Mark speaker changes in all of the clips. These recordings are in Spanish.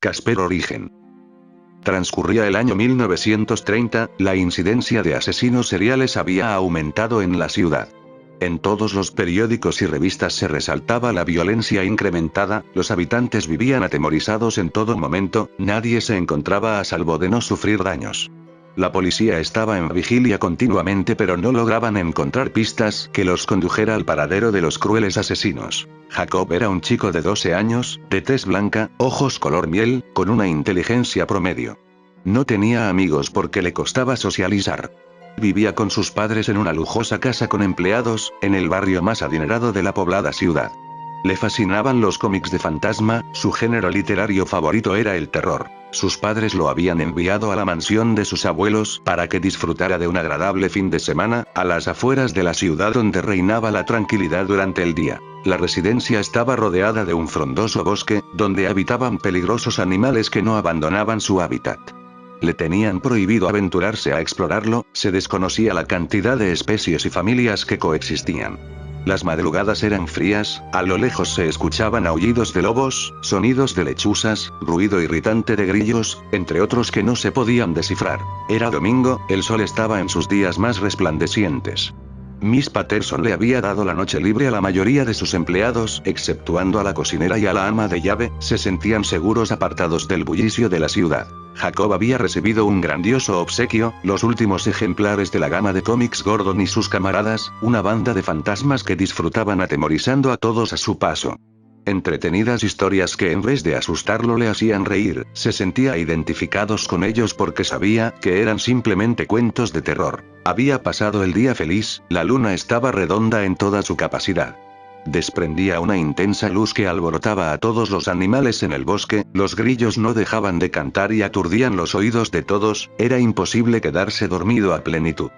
Speaker 1: Casper Origen. Transcurría el año 1930, la incidencia de asesinos seriales había aumentado en la ciudad. En todos los periódicos y revistas se resaltaba la violencia incrementada, los habitantes vivían atemorizados en todo momento, nadie se encontraba a salvo de no sufrir daños. La policía estaba en vigilia continuamente, pero no lograban encontrar pistas que los condujera al paradero de los crueles asesinos. Jacob era un chico de 12 años, de tez blanca, ojos color miel, con una inteligencia promedio. No tenía amigos porque le costaba socializar. Vivía con sus padres en una lujosa casa con empleados, en el barrio más adinerado de la poblada ciudad. Le fascinaban los cómics de fantasma, su género literario favorito era el terror. Sus padres lo habían enviado a la mansión de sus abuelos para que disfrutara de un agradable fin de semana, a las afueras de la ciudad donde reinaba la tranquilidad durante el día. La residencia estaba rodeada de un frondoso bosque, donde habitaban peligrosos animales que no abandonaban su hábitat. Le tenían prohibido aventurarse a explorarlo, se desconocía la cantidad de especies y familias que coexistían. Las madrugadas eran frías, a lo lejos se escuchaban aullidos de lobos, sonidos de lechuzas, ruido irritante de grillos, entre otros que no se podían descifrar. Era domingo, el sol estaba en sus días más resplandecientes. Miss Patterson le había dado la noche libre a la mayoría de sus empleados, exceptuando a la cocinera y a la ama de llave, se sentían seguros apartados del bullicio de la ciudad. Jacob había recibido un grandioso obsequio, los últimos ejemplares de la gama de cómics Gordon y sus camaradas, una banda de fantasmas que disfrutaban atemorizando a todos a su paso. Entretenidas historias que en vez de asustarlo le hacían reír, se sentía identificados con ellos porque sabía que eran simplemente cuentos de terror. Había pasado el día feliz, la luna estaba redonda en toda su capacidad. Desprendía una intensa luz que alborotaba a todos los animales en el bosque, los grillos no dejaban de cantar y aturdían los oídos de todos, era imposible quedarse dormido a plenitud.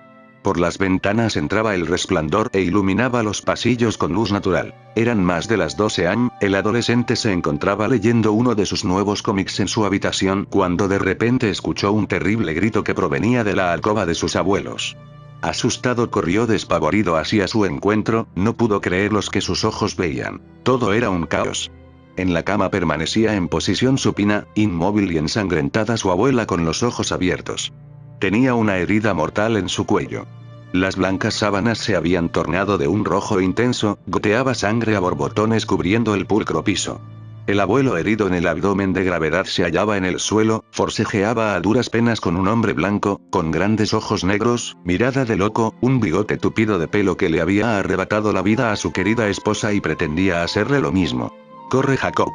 Speaker 1: Por las ventanas entraba el resplandor e iluminaba los pasillos con luz natural. Eran más de las 12 am, el adolescente se encontraba leyendo uno de sus nuevos cómics en su habitación cuando de repente escuchó un terrible grito que provenía de la alcoba de sus abuelos. Asustado corrió despavorido hacia su encuentro, no pudo creer lo que sus ojos veían. Todo era un caos. En la cama permanecía en posición supina, inmóvil y ensangrentada su abuela con los ojos abiertos. Tenía una herida mortal en su cuello. Las blancas sábanas se habían tornado de un rojo intenso, goteaba sangre a borbotones cubriendo el pulcro piso. El abuelo herido en el abdomen de gravedad se hallaba en el suelo, forcejeaba a duras penas con un hombre blanco, con grandes ojos negros, mirada de loco, un bigote tupido de pelo que le había arrebatado la vida a su querida esposa y pretendía hacerle lo mismo. «Corre, Jacob».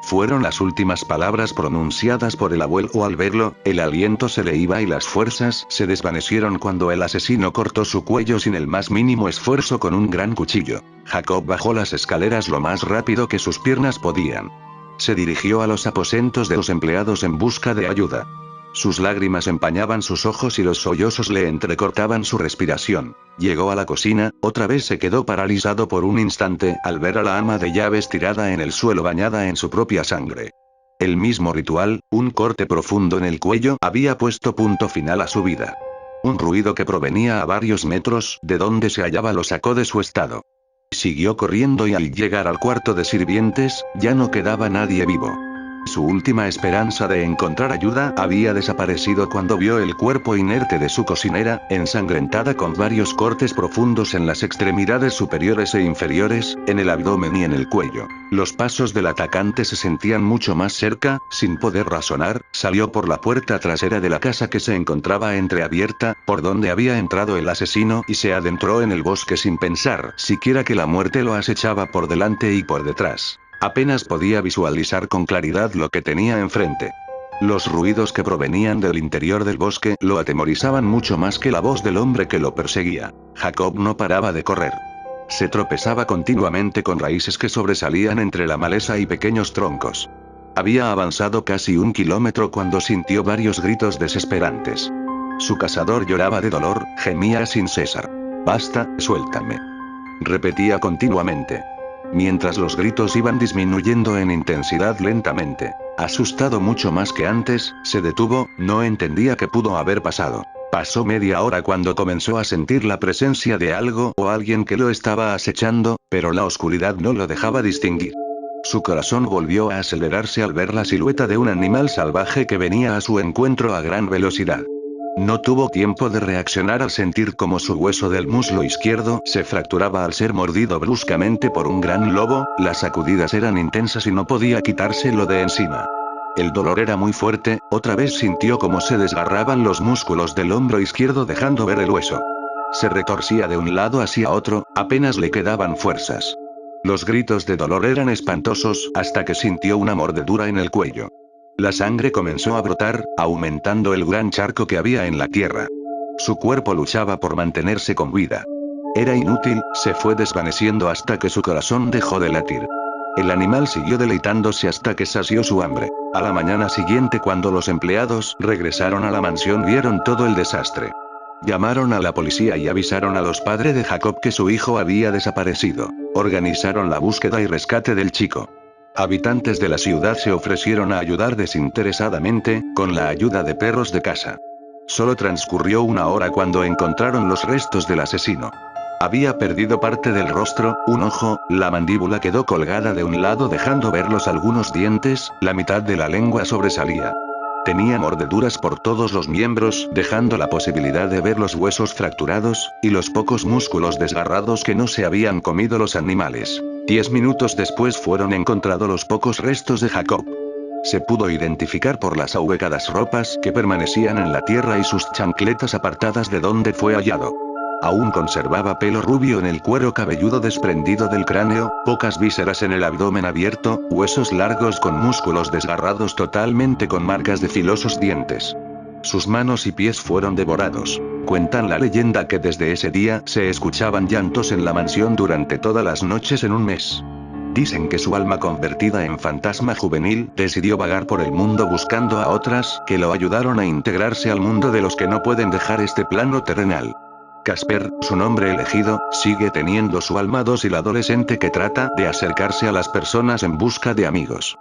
Speaker 1: Fueron las últimas palabras pronunciadas por el abuelo al verlo, el aliento se le iba y las fuerzas se desvanecieron cuando el asesino cortó su cuello sin el más mínimo esfuerzo con un gran cuchillo. Jacob bajó las escaleras lo más rápido que sus piernas podían. Se dirigió a los aposentos de los empleados en busca de ayuda. Sus lágrimas empañaban sus ojos y los sollozos le entrecortaban su respiración. Llegó a la cocina, otra vez se quedó paralizado por un instante al ver a la ama de llaves tirada en el suelo bañada en su propia sangre. El mismo ritual, un corte profundo en el cuello, había puesto punto final a su vida. Un ruido que provenía a varios metros de donde se hallaba lo sacó de su estado. Siguió corriendo y al llegar al cuarto de sirvientes, ya no quedaba nadie vivo. Su última esperanza de encontrar ayuda había desaparecido cuando vio el cuerpo inerte de su cocinera, ensangrentada con varios cortes profundos en las extremidades superiores e inferiores, en el abdomen y en el cuello. Los pasos del atacante se sentían mucho más cerca, sin poder razonar, salió por la puerta trasera de la casa que se encontraba entreabierta, por donde había entrado el asesino y se adentró en el bosque sin pensar siquiera que la muerte lo acechaba por delante y por detrás. Apenas podía visualizar con claridad lo que tenía enfrente. Los ruidos que provenían del interior del bosque lo atemorizaban mucho más que la voz del hombre que lo perseguía. Jacob no paraba de correr. Se tropezaba continuamente con raíces que sobresalían entre la maleza y pequeños troncos. Había avanzado casi 1 kilómetro cuando sintió varios gritos desesperantes. Su cazador lloraba de dolor, gemía sin cesar. «Basta, suéltame», repetía continuamente. Mientras los gritos iban disminuyendo en intensidad lentamente. Asustado mucho más que antes, se detuvo, no entendía qué pudo haber pasado. Pasó media hora cuando comenzó a sentir la presencia de algo o alguien que lo estaba acechando, pero la oscuridad no lo dejaba distinguir. Su corazón volvió a acelerarse al ver la silueta de un animal salvaje que venía a su encuentro a gran velocidad. No tuvo tiempo de reaccionar al sentir como su hueso del muslo izquierdo se fracturaba al ser mordido bruscamente por un gran lobo, las sacudidas eran intensas y no podía quitárselo de encima. El dolor era muy fuerte, otra vez sintió como se desgarraban los músculos del hombro izquierdo dejando ver el hueso. Se retorcía de un lado hacia otro, apenas le quedaban fuerzas. Los gritos de dolor eran espantosos hasta que sintió una mordedura en el cuello. La sangre comenzó a brotar, aumentando el gran charco que había en la tierra. Su cuerpo luchaba por mantenerse con vida. Era inútil, se fue desvaneciendo hasta que su corazón dejó de latir. El animal siguió deleitándose hasta que sació su hambre. A la mañana siguiente, cuando los empleados regresaron a la mansión, vieron todo el desastre. Llamaron a la policía y avisaron a los padres de Jacob que su hijo había desaparecido. Organizaron la búsqueda y rescate del chico. Habitantes de la ciudad se ofrecieron a ayudar desinteresadamente, con la ayuda de perros de casa. Solo transcurrió una hora cuando encontraron los restos del asesino. Había perdido parte del rostro, un ojo, la mandíbula quedó colgada de un lado dejando verlos algunos dientes, la mitad de la lengua sobresalía. Tenía mordeduras por todos los miembros, dejando la posibilidad de ver los huesos fracturados, y los pocos músculos desgarrados que no se habían comido los animales. 10 minutos después fueron encontrados los pocos restos de Jacob. Se pudo identificar por las ahuecadas ropas que permanecían en la tierra y sus chancletas apartadas de donde fue hallado. Aún conservaba pelo rubio en el cuero cabelludo desprendido del cráneo, pocas vísceras en el abdomen abierto, huesos largos con músculos desgarrados totalmente con marcas de filosos dientes. Sus manos y pies fueron devorados. Cuentan la leyenda que desde ese día se escuchaban llantos en la mansión durante todas las noches en un mes. Dicen que su alma convertida en fantasma juvenil decidió vagar por el mundo buscando a otras que lo ayudaron a integrarse al mundo de los que no pueden dejar este plano terrenal. Casper, su nombre elegido, sigue teniendo su alma dócil adolescente que trata de acercarse a las personas en busca de amigos.